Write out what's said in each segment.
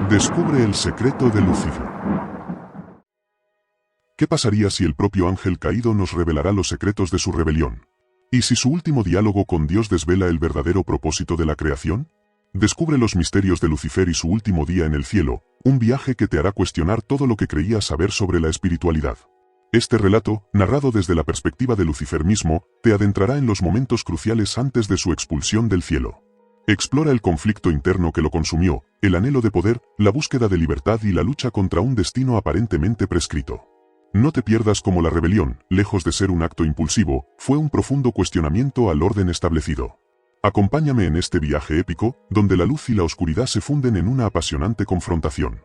Descubre el secreto de Lucifer. ¿Qué pasaría si el propio ángel caído nos revelara los secretos de su rebelión? ¿Y si su último diálogo con Dios desvela el verdadero propósito de la creación? Descubre los misterios de Lucifer y su último día en el cielo, un viaje que te hará cuestionar todo lo que creías saber sobre la espiritualidad. Este relato, narrado desde la perspectiva de Lucifer mismo, te adentrará en los momentos cruciales antes de su expulsión del cielo. Explora el conflicto interno que lo consumió, el anhelo de poder, la búsqueda de libertad y la lucha contra un destino aparentemente prescrito. No te pierdas cómo la rebelión, lejos de ser un acto impulsivo, fue un profundo cuestionamiento al orden establecido. Acompáñame en este viaje épico, donde la luz y la oscuridad se funden en una apasionante confrontación.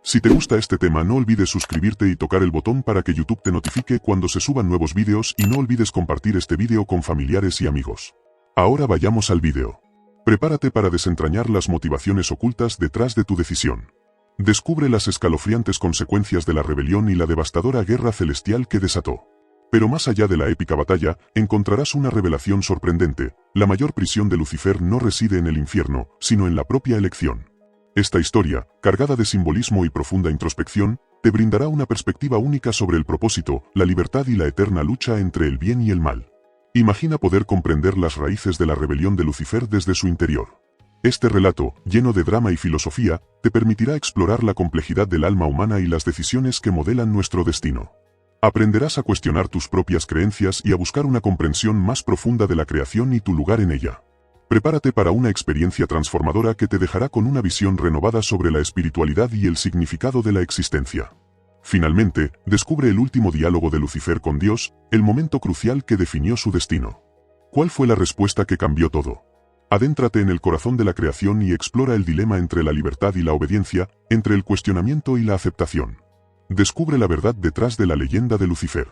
Si te gusta este tema, no olvides suscribirte y tocar el botón para que YouTube te notifique cuando se suban nuevos vídeos, y no olvides compartir este vídeo con familiares y amigos. Ahora vayamos al vídeo. Prepárate para desentrañar las motivaciones ocultas detrás de tu decisión. Descubre las escalofriantes consecuencias de la rebelión y la devastadora guerra celestial que desató. Pero más allá de la épica batalla, encontrarás una revelación sorprendente: la mayor prisión de Lucifer no reside en el infierno, sino en la propia elección. Esta historia, cargada de simbolismo y profunda introspección, te brindará una perspectiva única sobre el propósito, la libertad y la eterna lucha entre el bien y el mal. Imagina poder comprender las raíces de la rebelión de Lucifer desde su interior. Este relato, lleno de drama y filosofía, te permitirá explorar la complejidad del alma humana y las decisiones que modelan nuestro destino. Aprenderás a cuestionar tus propias creencias y a buscar una comprensión más profunda de la creación y tu lugar en ella. Prepárate para una experiencia transformadora que te dejará con una visión renovada sobre la espiritualidad y el significado de la existencia. Finalmente, descubre el último diálogo de Lucifer con Dios, el momento crucial que definió su destino. ¿Cuál fue la respuesta que cambió todo? Adéntrate en el corazón de la creación y explora el dilema entre la libertad y la obediencia, entre el cuestionamiento y la aceptación. Descubre la verdad detrás de la leyenda de Lucifer.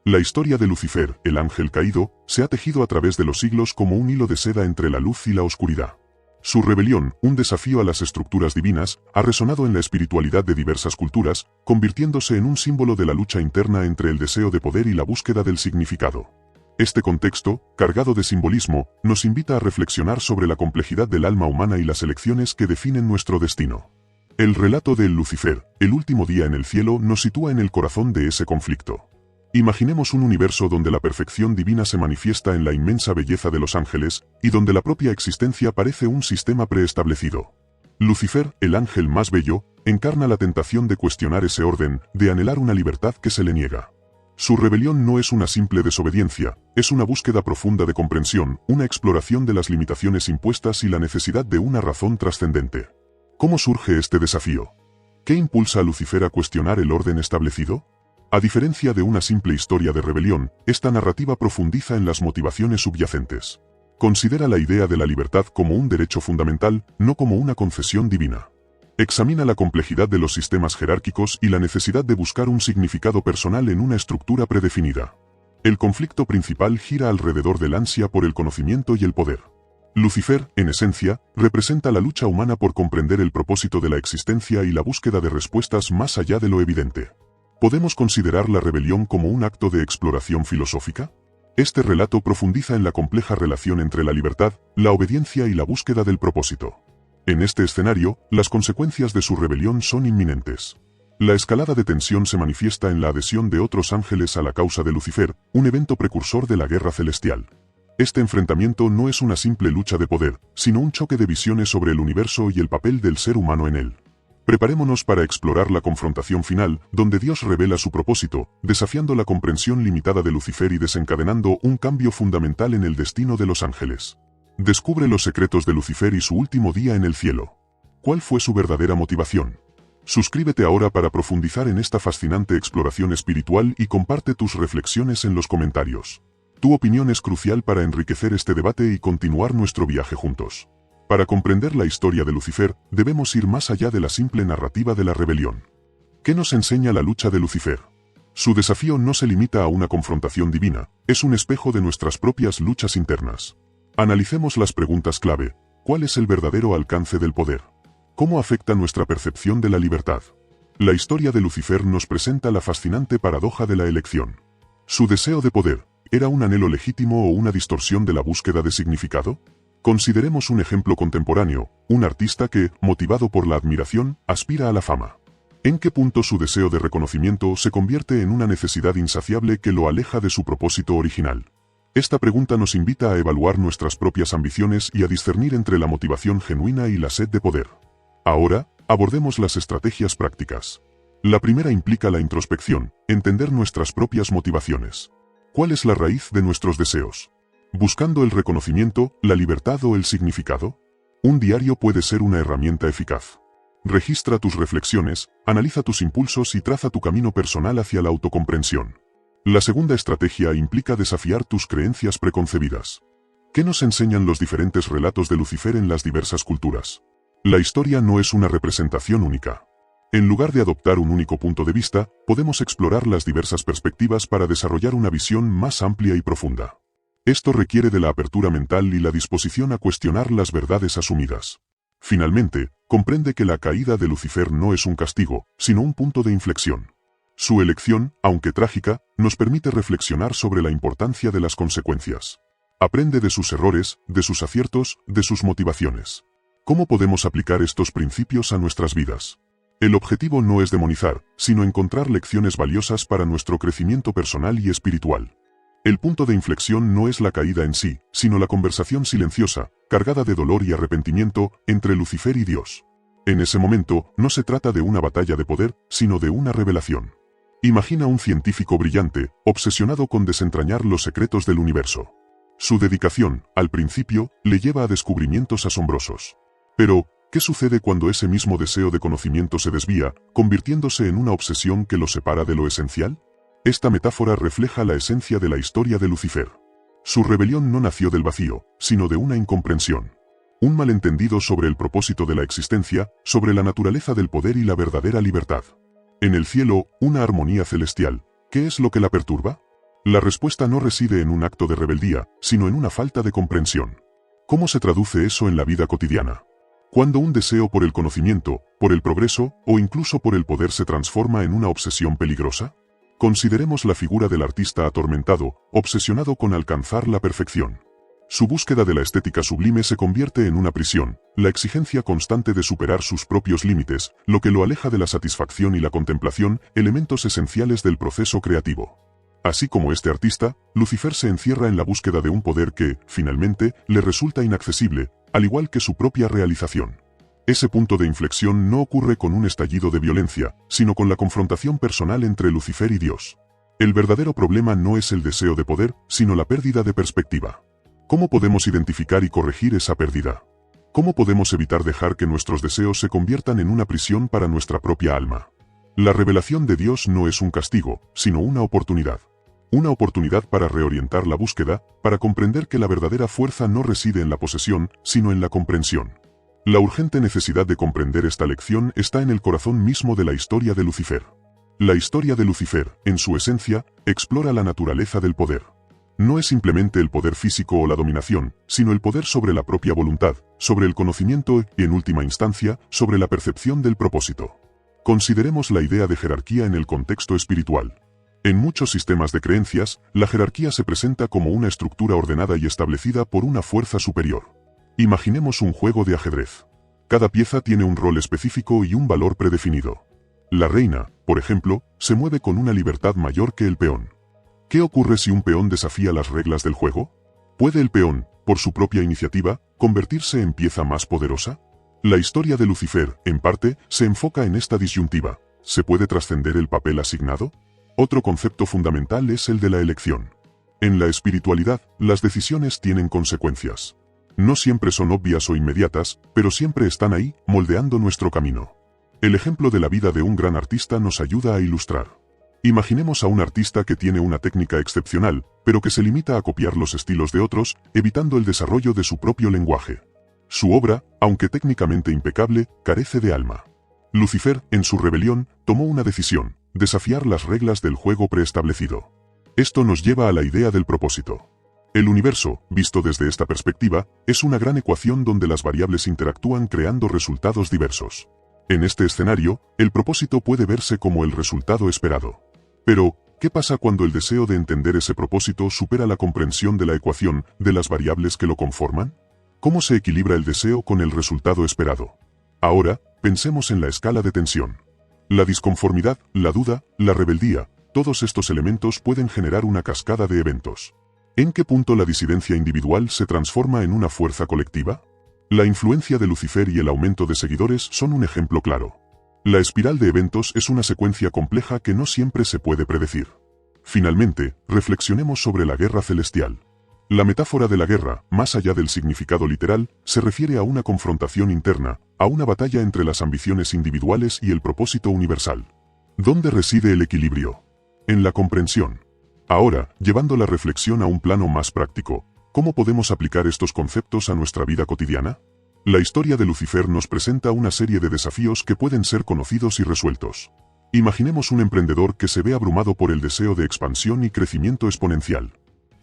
La historia de Lucifer, el ángel caído, se ha tejido a través de los siglos como un hilo de seda entre la luz y la oscuridad. Su rebelión, un desafío a las estructuras divinas, ha resonado en la espiritualidad de diversas culturas, convirtiéndose en un símbolo de la lucha interna entre el deseo de poder y la búsqueda del significado. Este contexto, cargado de simbolismo, nos invita a reflexionar sobre la complejidad del alma humana y las elecciones que definen nuestro destino. El relato de Lucifer, el último día en el cielo, nos sitúa en el corazón de ese conflicto. Imaginemos un universo donde la perfección divina se manifiesta en la inmensa belleza de los ángeles, y donde la propia existencia parece un sistema preestablecido. Lucifer, el ángel más bello, encarna la tentación de cuestionar ese orden, de anhelar una libertad que se le niega. Su rebelión no es una simple desobediencia, es una búsqueda profunda de comprensión, una exploración de las limitaciones impuestas y la necesidad de una razón trascendente. ¿Cómo surge este desafío? ¿Qué impulsa a Lucifer a cuestionar el orden establecido? A diferencia de una simple historia de rebelión, esta narrativa profundiza en las motivaciones subyacentes. Considera la idea de la libertad como un derecho fundamental, no como una concesión divina. Examina la complejidad de los sistemas jerárquicos y la necesidad de buscar un significado personal en una estructura predefinida. El conflicto principal gira alrededor del ansia por el conocimiento y el poder. Lucifer, en esencia, representa la lucha humana por comprender el propósito de la existencia y la búsqueda de respuestas más allá de lo evidente. ¿Podemos considerar la rebelión como un acto de exploración filosófica? Este relato profundiza en la compleja relación entre la libertad, la obediencia y la búsqueda del propósito. En este escenario, las consecuencias de su rebelión son inminentes. La escalada de tensión se manifiesta en la adhesión de otros ángeles a la causa de Lucifer, un evento precursor de la guerra celestial. Este enfrentamiento no es una simple lucha de poder, sino un choque de visiones sobre el universo y el papel del ser humano en él. Preparémonos para explorar la confrontación final, donde Dios revela su propósito, desafiando la comprensión limitada de Lucifer y desencadenando un cambio fundamental en el destino de los ángeles. Descubre los secretos de Lucifer y su último día en el cielo. ¿Cuál fue su verdadera motivación? Suscríbete ahora para profundizar en esta fascinante exploración espiritual y comparte tus reflexiones en los comentarios. Tu opinión es crucial para enriquecer este debate y continuar nuestro viaje juntos. Para comprender la historia de Lucifer, debemos ir más allá de la simple narrativa de la rebelión. ¿Qué nos enseña la lucha de Lucifer? Su desafío no se limita a una confrontación divina, es un espejo de nuestras propias luchas internas. Analicemos las preguntas clave. ¿Cuál es el verdadero alcance del poder? ¿Cómo afecta nuestra percepción de la libertad? La historia de Lucifer nos presenta la fascinante paradoja de la elección. Su deseo de poder, ¿era un anhelo legítimo o una distorsión de la búsqueda de significado? Consideremos un ejemplo contemporáneo, un artista que, motivado por la admiración, aspira a la fama. ¿En qué punto su deseo de reconocimiento se convierte en una necesidad insaciable que lo aleja de su propósito original? Esta pregunta nos invita a evaluar nuestras propias ambiciones y a discernir entre la motivación genuina y la sed de poder. Ahora, abordemos las estrategias prácticas. La primera implica la introspección, entender nuestras propias motivaciones. ¿Cuál es la raíz de nuestros deseos? ¿Buscando el reconocimiento, la libertad o el significado? Un diario puede ser una herramienta eficaz. Registra tus reflexiones, analiza tus impulsos y traza tu camino personal hacia la autocomprensión. La segunda estrategia implica desafiar tus creencias preconcebidas. ¿Qué nos enseñan los diferentes relatos de Lucifer en las diversas culturas? La historia no es una representación única. En lugar de adoptar un único punto de vista, podemos explorar las diversas perspectivas para desarrollar una visión más amplia y profunda. Esto requiere de la apertura mental y la disposición a cuestionar las verdades asumidas. Finalmente, comprende que la caída de Lucifer no es un castigo, sino un punto de inflexión. Su elección, aunque trágica, nos permite reflexionar sobre la importancia de las consecuencias. Aprende de sus errores, de sus aciertos, de sus motivaciones. ¿Cómo podemos aplicar estos principios a nuestras vidas? El objetivo no es demonizar, sino encontrar lecciones valiosas para nuestro crecimiento personal y espiritual. El punto de inflexión no es la caída en sí, sino la conversación silenciosa, cargada de dolor y arrepentimiento, entre Lucifer y Dios. En ese momento, no se trata de una batalla de poder, sino de una revelación. Imagina un científico brillante, obsesionado con desentrañar los secretos del universo. Su dedicación, al principio, le lleva a descubrimientos asombrosos. Pero, ¿qué sucede cuando ese mismo deseo de conocimiento se desvía, convirtiéndose en una obsesión que lo separa de lo esencial? Esta metáfora refleja la esencia de la historia de Lucifer. Su rebelión no nació del vacío, sino de una incomprensión. Un malentendido sobre el propósito de la existencia, sobre la naturaleza del poder y la verdadera libertad. En el cielo, una armonía celestial. ¿Qué es lo que la perturba? La respuesta no reside en un acto de rebeldía, sino en una falta de comprensión. ¿Cómo se traduce eso en la vida cotidiana? Cuando un deseo por el conocimiento, por el progreso, o incluso por el poder se transforma en una obsesión peligrosa. Consideremos la figura del artista atormentado, obsesionado con alcanzar la perfección. Su búsqueda de la estética sublime se convierte en una prisión, la exigencia constante de superar sus propios límites, lo que lo aleja de la satisfacción y la contemplación, elementos esenciales del proceso creativo. Así como este artista, Lucifer se encierra en la búsqueda de un poder que, finalmente, le resulta inaccesible, al igual que su propia realización. Ese punto de inflexión no ocurre con un estallido de violencia, sino con la confrontación personal entre Lucifer y Dios. El verdadero problema no es el deseo de poder, sino la pérdida de perspectiva. ¿Cómo podemos identificar y corregir esa pérdida? ¿Cómo podemos evitar dejar que nuestros deseos se conviertan en una prisión para nuestra propia alma? La revelación de Dios no es un castigo, sino una oportunidad. Una oportunidad para reorientar la búsqueda, para comprender que la verdadera fuerza no reside en la posesión, sino en la comprensión. La urgente necesidad de comprender esta lección está en el corazón mismo de la historia de Lucifer. La historia de Lucifer, en su esencia, explora la naturaleza del poder. No es simplemente el poder físico o la dominación, sino el poder sobre la propia voluntad, sobre el conocimiento y, en última instancia, sobre la percepción del propósito. Consideremos la idea de jerarquía en el contexto espiritual. En muchos sistemas de creencias, la jerarquía se presenta como una estructura ordenada y establecida por una fuerza superior. Imaginemos un juego de ajedrez. Cada pieza tiene un rol específico y un valor predefinido. La reina, por ejemplo, se mueve con una libertad mayor que el peón. ¿Qué ocurre si un peón desafía las reglas del juego? ¿Puede el peón, por su propia iniciativa, convertirse en pieza más poderosa? La historia de Lucifer, en parte, se enfoca en esta disyuntiva. ¿Se puede trascender el papel asignado? Otro concepto fundamental es el de la elección. En la espiritualidad, las decisiones tienen consecuencias. No siempre son obvias o inmediatas, pero siempre están ahí, moldeando nuestro camino. El ejemplo de la vida de un gran artista nos ayuda a ilustrar. Imaginemos a un artista que tiene una técnica excepcional, pero que se limita a copiar los estilos de otros, evitando el desarrollo de su propio lenguaje. Su obra, aunque técnicamente impecable, carece de alma. Lucifer, en su rebelión, tomó una decisión: desafiar las reglas del juego preestablecido. Esto nos lleva a la idea del propósito. El universo, visto desde esta perspectiva, es una gran ecuación donde las variables interactúan creando resultados diversos. En este escenario, el propósito puede verse como el resultado esperado. Pero, ¿qué pasa cuando el deseo de entender ese propósito supera la comprensión de la ecuación, de las variables que lo conforman? ¿Cómo se equilibra el deseo con el resultado esperado? Ahora, pensemos en la escala de tensión. La disconformidad, la duda, la rebeldía, todos estos elementos pueden generar una cascada de eventos. ¿En qué punto la disidencia individual se transforma en una fuerza colectiva? La influencia de Lucifer y el aumento de seguidores son un ejemplo claro. La espiral de eventos es una secuencia compleja que no siempre se puede predecir. Finalmente, reflexionemos sobre la guerra celestial. La metáfora de la guerra, más allá del significado literal, se refiere a una confrontación interna, a una batalla entre las ambiciones individuales y el propósito universal. ¿Dónde reside el equilibrio? En la comprensión. Ahora, llevando la reflexión a un plano más práctico, ¿cómo podemos aplicar estos conceptos a nuestra vida cotidiana? La historia de Lucifer nos presenta una serie de desafíos que pueden ser conocidos y resueltos. Imaginemos un emprendedor que se ve abrumado por el deseo de expansión y crecimiento exponencial.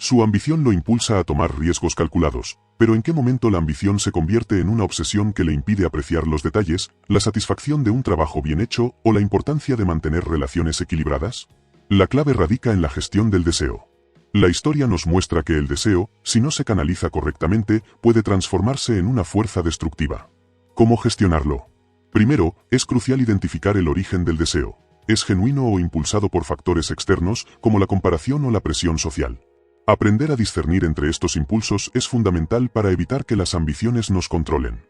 Su ambición lo impulsa a tomar riesgos calculados, pero ¿en qué momento la ambición se convierte en una obsesión que le impide apreciar los detalles, la satisfacción de un trabajo bien hecho o la importancia de mantener relaciones equilibradas? La clave radica en la gestión del deseo. La historia nos muestra que el deseo, si no se canaliza correctamente, puede transformarse en una fuerza destructiva. ¿Cómo gestionarlo? Primero, es crucial identificar el origen del deseo. ¿Es genuino o impulsado por factores externos, como la comparación o la presión social? Aprender a discernir entre estos impulsos es fundamental para evitar que las ambiciones nos controlen.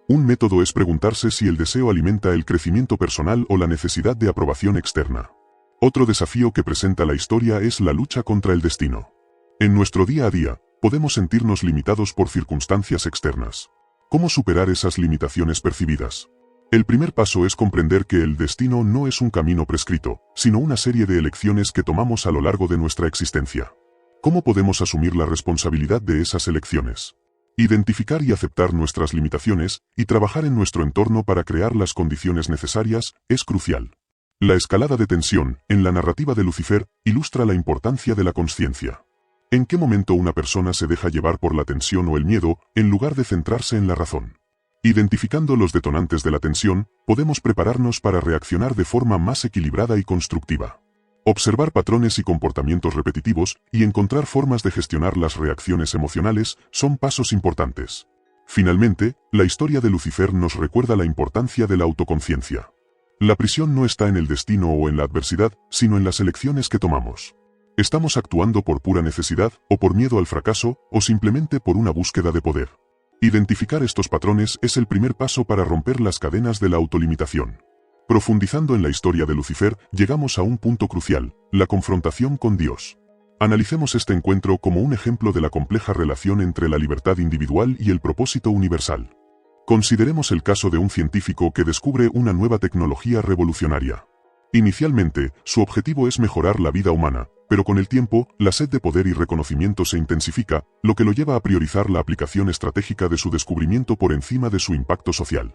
Un método es preguntarse si el deseo alimenta el crecimiento personal o la necesidad de aprobación externa. Otro desafío que presenta la historia es la lucha contra el destino. En nuestro día a día, podemos sentirnos limitados por circunstancias externas. ¿Cómo superar esas limitaciones percibidas? El primer paso es comprender que el destino no es un camino prescrito, sino una serie de elecciones que tomamos a lo largo de nuestra existencia. ¿Cómo podemos asumir la responsabilidad de esas elecciones? Identificar y aceptar nuestras limitaciones y trabajar en nuestro entorno para crear las condiciones necesarias es crucial. La escalada de tensión, en la narrativa de Lucifer, ilustra la importancia de la consciencia. ¿En qué momento una persona se deja llevar por la tensión o el miedo, en lugar de centrarse en la razón? Identificando los detonantes de la tensión, podemos prepararnos para reaccionar de forma más equilibrada y constructiva. Observar patrones y comportamientos repetitivos y encontrar formas de gestionar las reacciones emocionales son pasos importantes. Finalmente, la historia de Lucifer nos recuerda la importancia de la autoconciencia. La prisión no está en el destino o en la adversidad, sino en las elecciones que tomamos. ¿Estamos actuando por pura necesidad, o por miedo al fracaso, o simplemente por una búsqueda de poder? Identificar estos patrones es el primer paso para romper las cadenas de la autolimitación. Profundizando en la historia de Lucifer, llegamos a un punto crucial, la confrontación con Dios. Analicemos este encuentro como un ejemplo de la compleja relación entre la libertad individual y el propósito universal. Consideremos el caso de un científico que descubre una nueva tecnología revolucionaria. Inicialmente, su objetivo es mejorar la vida humana, pero con el tiempo, la sed de poder y reconocimiento se intensifica, lo que lo lleva a priorizar la aplicación estratégica de su descubrimiento por encima de su impacto social.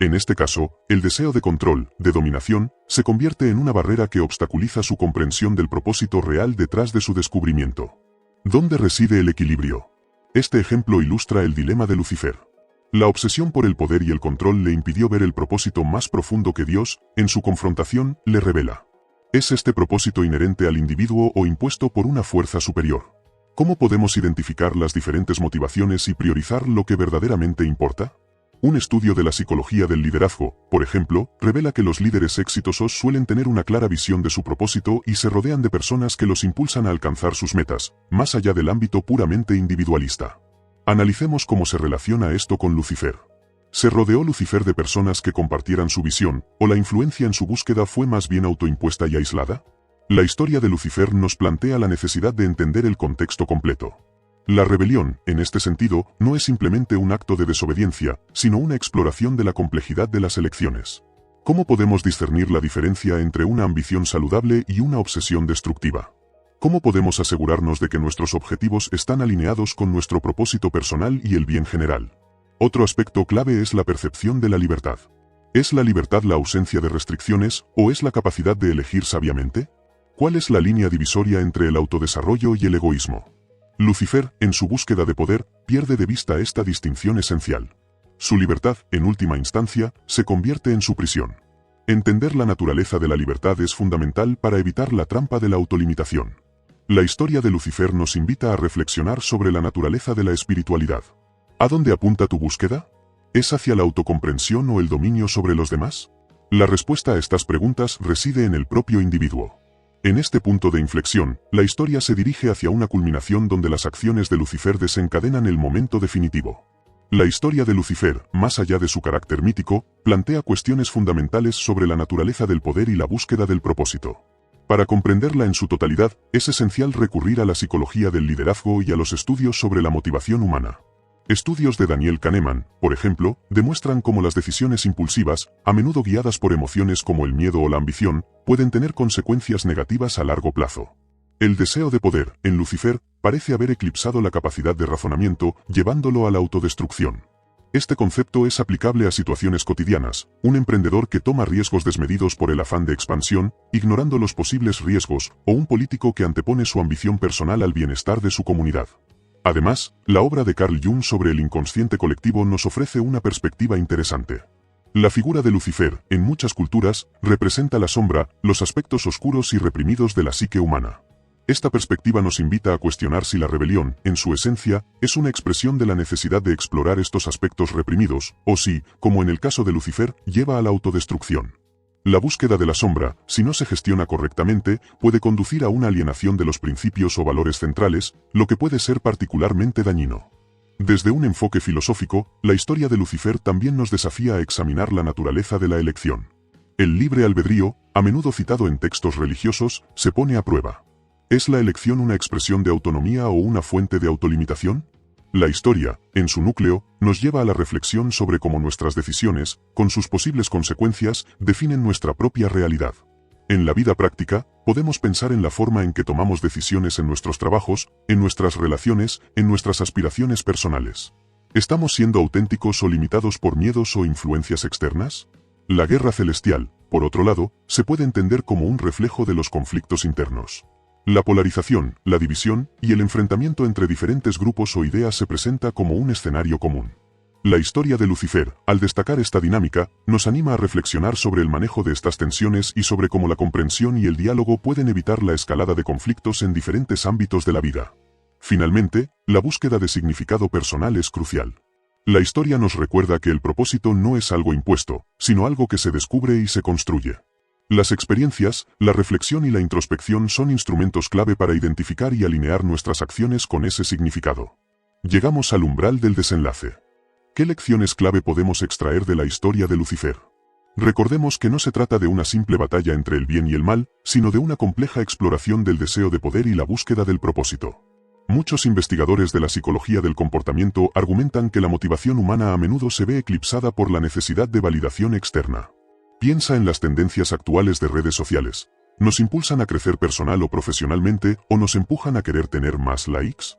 En este caso, el deseo de control, de dominación, se convierte en una barrera que obstaculiza su comprensión del propósito real detrás de su descubrimiento. ¿Dónde reside el equilibrio? Este ejemplo ilustra el dilema de Lucifer. La obsesión por el poder y el control le impidió ver el propósito más profundo que Dios, en su confrontación, le revela. ¿Es este propósito inherente al individuo o impuesto por una fuerza superior? ¿Cómo podemos identificar las diferentes motivaciones y priorizar lo que verdaderamente importa? Un estudio de la psicología del liderazgo, por ejemplo, revela que los líderes exitosos suelen tener una clara visión de su propósito y se rodean de personas que los impulsan a alcanzar sus metas, más allá del ámbito puramente individualista. Analicemos cómo se relaciona esto con Lucifer. ¿Se rodeó Lucifer de personas que compartieran su visión, o la influencia en su búsqueda fue más bien autoimpuesta y aislada? La historia de Lucifer nos plantea la necesidad de entender el contexto completo. La rebelión, en este sentido, no es simplemente un acto de desobediencia, sino una exploración de la complejidad de las elecciones. ¿Cómo podemos discernir la diferencia entre una ambición saludable y una obsesión destructiva? ¿Cómo podemos asegurarnos de que nuestros objetivos están alineados con nuestro propósito personal y el bien general? Otro aspecto clave es la percepción de la libertad. ¿Es la libertad la ausencia de restricciones, o es la capacidad de elegir sabiamente? ¿Cuál es la línea divisoria entre el autodesarrollo y el egoísmo? Lucifer, en su búsqueda de poder, pierde de vista esta distinción esencial. Su libertad, en última instancia, se convierte en su prisión. Entender la naturaleza de la libertad es fundamental para evitar la trampa de la autolimitación. La historia de Lucifer nos invita a reflexionar sobre la naturaleza de la espiritualidad. ¿A dónde apunta tu búsqueda? ¿Es hacia la autocomprensión o el dominio sobre los demás? La respuesta a estas preguntas reside en el propio individuo. En este punto de inflexión, la historia se dirige hacia una culminación donde las acciones de Lucifer desencadenan el momento definitivo. La historia de Lucifer, más allá de su carácter mítico, plantea cuestiones fundamentales sobre la naturaleza del poder y la búsqueda del propósito. Para comprenderla en su totalidad, es esencial recurrir a la psicología del liderazgo y a los estudios sobre la motivación humana. Estudios de Daniel Kahneman, por ejemplo, demuestran cómo las decisiones impulsivas, a menudo guiadas por emociones como el miedo o la ambición, pueden tener consecuencias negativas a largo plazo. El deseo de poder, en Lucifer, parece haber eclipsado la capacidad de razonamiento, llevándolo a la autodestrucción. Este concepto es aplicable a situaciones cotidianas, un emprendedor que toma riesgos desmedidos por el afán de expansión, ignorando los posibles riesgos, o un político que antepone su ambición personal al bienestar de su comunidad. Además, la obra de Carl Jung sobre el inconsciente colectivo nos ofrece una perspectiva interesante. La figura de Lucifer, en muchas culturas, representa la sombra, los aspectos oscuros y reprimidos de la psique humana. Esta perspectiva nos invita a cuestionar si la rebelión, en su esencia, es una expresión de la necesidad de explorar estos aspectos reprimidos, o si, como en el caso de Lucifer, lleva a la autodestrucción. La búsqueda de la sombra, si no se gestiona correctamente, puede conducir a una alienación de los principios o valores centrales, lo que puede ser particularmente dañino. Desde un enfoque filosófico, la historia de Lucifer también nos desafía a examinar la naturaleza de la elección. El libre albedrío, a menudo citado en textos religiosos, se pone a prueba. ¿Es la elección una expresión de autonomía o una fuente de autolimitación? La historia, en su núcleo, nos lleva a la reflexión sobre cómo nuestras decisiones, con sus posibles consecuencias, definen nuestra propia realidad. En la vida práctica, podemos pensar en la forma en que tomamos decisiones en nuestros trabajos, en nuestras relaciones, en nuestras aspiraciones personales. ¿Estamos siendo auténticos o limitados por miedos o influencias externas? La guerra celestial, por otro lado, se puede entender como un reflejo de los conflictos internos. La polarización, la división y el enfrentamiento entre diferentes grupos o ideas se presenta como un escenario común. La historia de Lucifer, al destacar esta dinámica, nos anima a reflexionar sobre el manejo de estas tensiones y sobre cómo la comprensión y el diálogo pueden evitar la escalada de conflictos en diferentes ámbitos de la vida. Finalmente, la búsqueda de significado personal es crucial. La historia nos recuerda que el propósito no es algo impuesto, sino algo que se descubre y se construye. Las experiencias, la reflexión y la introspección son instrumentos clave para identificar y alinear nuestras acciones con ese significado. Llegamos al umbral del desenlace. ¿Qué lecciones clave podemos extraer de la historia de Lucifer? Recordemos que no se trata de una simple batalla entre el bien y el mal, sino de una compleja exploración del deseo de poder y la búsqueda del propósito. Muchos investigadores de la psicología del comportamiento argumentan que la motivación humana a menudo se ve eclipsada por la necesidad de validación externa. Piensa en las tendencias actuales de redes sociales. ¿Nos impulsan a crecer personal o profesionalmente o nos empujan a querer tener más likes?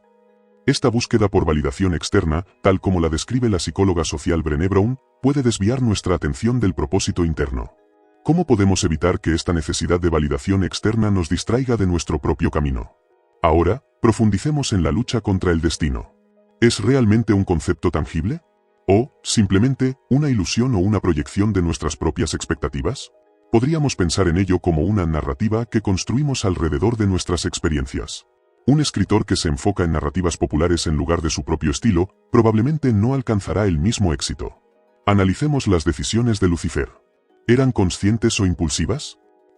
Esta búsqueda por validación externa, tal como la describe la psicóloga social Brené Brown, puede desviar nuestra atención del propósito interno. ¿Cómo podemos evitar que esta necesidad de validación externa nos distraiga de nuestro propio camino? Ahora, profundicemos en la lucha contra el destino. ¿Es realmente un concepto tangible? ¿O, simplemente, una ilusión o una proyección de nuestras propias expectativas? Podríamos pensar en ello como una narrativa que construimos alrededor de nuestras experiencias. Un escritor que se enfoca en narrativas populares en lugar de su propio estilo, probablemente no alcanzará el mismo éxito. Analicemos las decisiones de Lucifer. ¿Eran conscientes o impulsivas?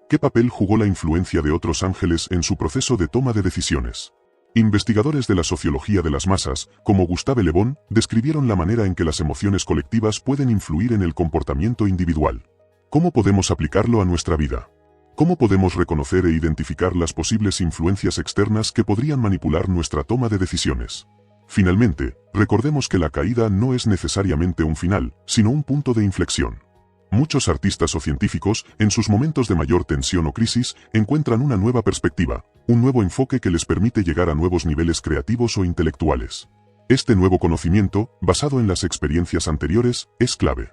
¿Qué papel jugó la influencia de otros ángeles en su proceso de toma de decisiones? Investigadores de la sociología de las masas, como Gustave Le Bon, describieron la manera en que las emociones colectivas pueden influir en el comportamiento individual. ¿Cómo podemos aplicarlo a nuestra vida? ¿Cómo podemos reconocer e identificar las posibles influencias externas que podrían manipular nuestra toma de decisiones? Finalmente, recordemos que la caída no es necesariamente un final, sino un punto de inflexión. Muchos artistas o científicos, en sus momentos de mayor tensión o crisis, encuentran una nueva perspectiva, un nuevo enfoque que les permite llegar a nuevos niveles creativos o intelectuales. Este nuevo conocimiento, basado en las experiencias anteriores, es clave.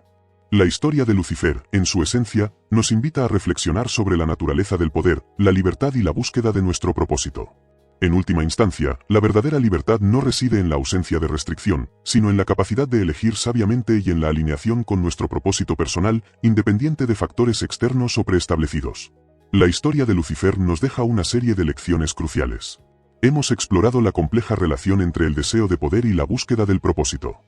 La historia de Lucifer, en su esencia, nos invita a reflexionar sobre la naturaleza del poder, la libertad y la búsqueda de nuestro propósito. En última instancia, la verdadera libertad no reside en la ausencia de restricción, sino en la capacidad de elegir sabiamente y en la alineación con nuestro propósito personal, independiente de factores externos o preestablecidos. La historia de Lucifer nos deja una serie de lecciones cruciales. Hemos explorado la compleja relación entre el deseo de poder y la búsqueda del propósito.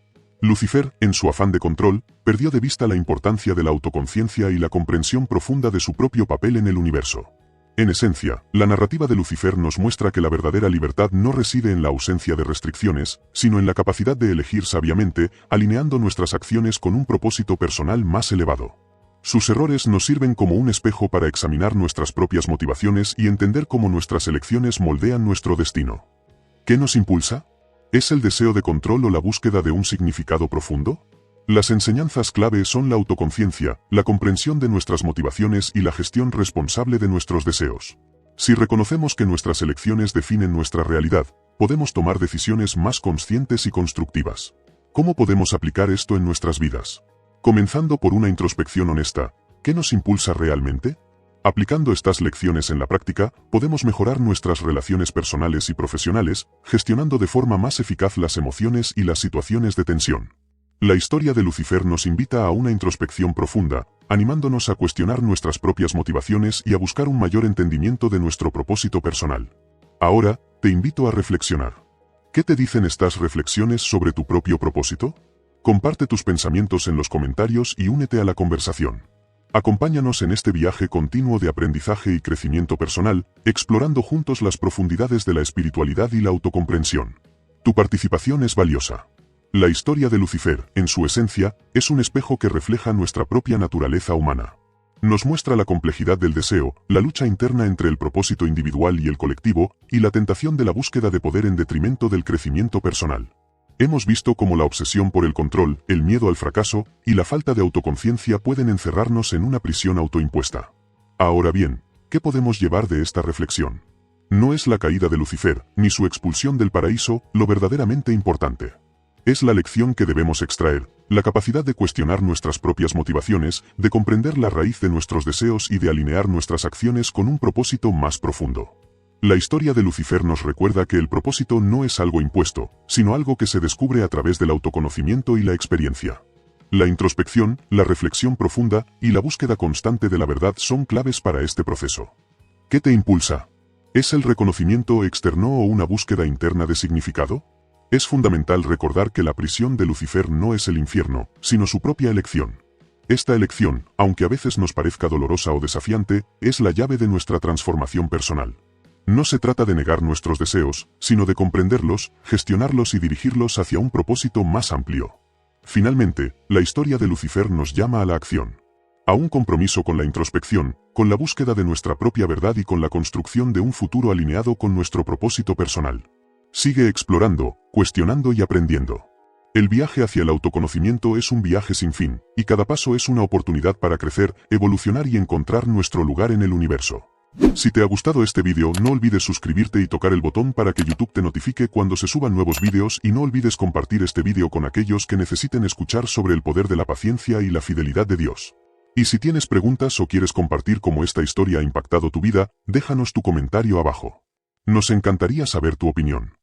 Lucifer, en su afán de control, perdió de vista la importancia de la autoconciencia y la comprensión profunda de su propio papel en el universo. En esencia, la narrativa de Lucifer nos muestra que la verdadera libertad no reside en la ausencia de restricciones, sino en la capacidad de elegir sabiamente, alineando nuestras acciones con un propósito personal más elevado. Sus errores nos sirven como un espejo para examinar nuestras propias motivaciones y entender cómo nuestras elecciones moldean nuestro destino. ¿Qué nos impulsa? ¿Es el deseo de control o la búsqueda de un significado profundo? Las enseñanzas clave son la autoconciencia, la comprensión de nuestras motivaciones y la gestión responsable de nuestros deseos. Si reconocemos que nuestras elecciones definen nuestra realidad, podemos tomar decisiones más conscientes y constructivas. ¿Cómo podemos aplicar esto en nuestras vidas? Comenzando por una introspección honesta, ¿qué nos impulsa realmente? Aplicando estas lecciones en la práctica, podemos mejorar nuestras relaciones personales y profesionales, gestionando de forma más eficaz las emociones y las situaciones de tensión. La historia de Lucifer nos invita a una introspección profunda, animándonos a cuestionar nuestras propias motivaciones y a buscar un mayor entendimiento de nuestro propósito personal. Ahora, te invito a reflexionar. ¿Qué te dicen estas reflexiones sobre tu propio propósito? Comparte tus pensamientos en los comentarios y únete a la conversación. Acompáñanos en este viaje continuo de aprendizaje y crecimiento personal, explorando juntos las profundidades de la espiritualidad y la autocomprensión. Tu participación es valiosa. La historia de Lucifer, en su esencia, es un espejo que refleja nuestra propia naturaleza humana. Nos muestra la complejidad del deseo, la lucha interna entre el propósito individual y el colectivo, y la tentación de la búsqueda de poder en detrimento del crecimiento personal. Hemos visto cómo la obsesión por el control, el miedo al fracaso y la falta de autoconciencia pueden encerrarnos en una prisión autoimpuesta. Ahora bien, ¿qué podemos llevar de esta reflexión? No es la caída de Lucifer, ni su expulsión del paraíso, lo verdaderamente importante. Es la lección que debemos extraer, la capacidad de cuestionar nuestras propias motivaciones, de comprender la raíz de nuestros deseos y de alinear nuestras acciones con un propósito más profundo. La historia de Lucifer nos recuerda que el propósito no es algo impuesto, sino algo que se descubre a través del autoconocimiento y la experiencia. La introspección, la reflexión profunda y la búsqueda constante de la verdad son claves para este proceso. ¿Qué te impulsa? ¿Es el reconocimiento externo o una búsqueda interna de significado? Es fundamental recordar que la prisión de Lucifer no es el infierno, sino su propia elección. Esta elección, aunque a veces nos parezca dolorosa o desafiante, es la llave de nuestra transformación personal. No se trata de negar nuestros deseos, sino de comprenderlos, gestionarlos y dirigirlos hacia un propósito más amplio. Finalmente, la historia de Lucifer nos llama a la acción. A un compromiso con la introspección, con la búsqueda de nuestra propia verdad y con la construcción de un futuro alineado con nuestro propósito personal. Sigue explorando, cuestionando y aprendiendo. El viaje hacia el autoconocimiento es un viaje sin fin, y cada paso es una oportunidad para crecer, evolucionar y encontrar nuestro lugar en el universo. Si te ha gustado este vídeo, no olvides suscribirte y tocar el botón para que YouTube te notifique cuando se suban nuevos vídeos y no olvides compartir este vídeo con aquellos que necesiten escuchar sobre el poder de la paciencia y la fidelidad de Dios. Y si tienes preguntas o quieres compartir cómo esta historia ha impactado tu vida, déjanos tu comentario abajo. Nos encantaría saber tu opinión.